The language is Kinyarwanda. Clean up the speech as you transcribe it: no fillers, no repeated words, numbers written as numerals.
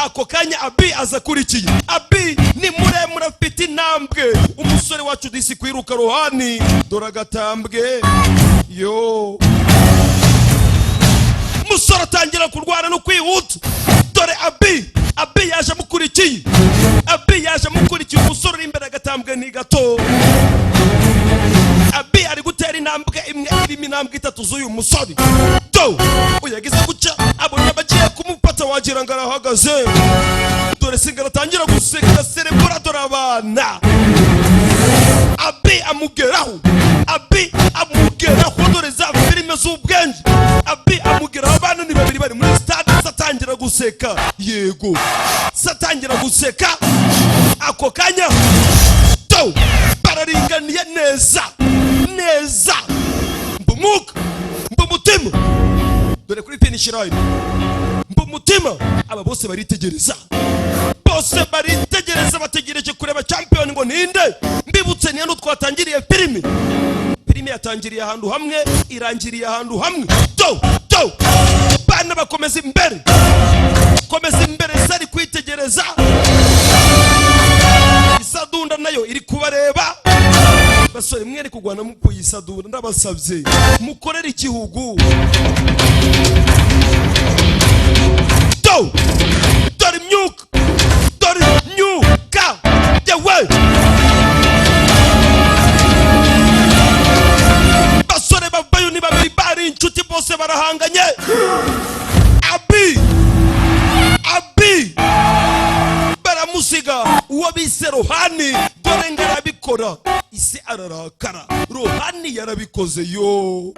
ako kanya Abi aza kurikiye. Abi ni muremure afite intambwe, umusore wacu disi kwiruka Rohani dore agatambwe yo. Musore atangira kurwana no kwihuta dore Abi yaje amukurikiye. Abi yaje amukurikiye, umusore uri imbere agatambwe ni gato. Abi ari gutera intambwe imwe irimo intambwe itatu z'uyu musore. Uyagize guca abona bagiye kumufata wagira ngo arahagaze dore singara atangira guseka serebura dore abana. Abi amugeraho dore za filime z'ubwenge. Abi amugeraho, abana ni babiri bari muri stade, satangira guseka. Yego satangira guseka ako kanya bararinganiye neza mbumuka mbumutima dore kuri finish line mbumutima. Aba bose baritegereza bategereje kureba champion ngo ninde. Mbibutse ni hano twatangiriye filime yatangiriye ahantu hamwe irangiriye ahantu hamwe. Bana bakomeza imbere sari kwitegereza. Isadunda nayo iri kubareba. Basore mwere kugwana mu kuyisadura, ndabasabye mukorera igihugu. Dore myuka yewe. Basore babayo ni babiri bari inshuti bose barahanganye. Abi baramusiga uwo bise Rohani dore ngarabikora ise ararakara. Rohani yarabikoze yo.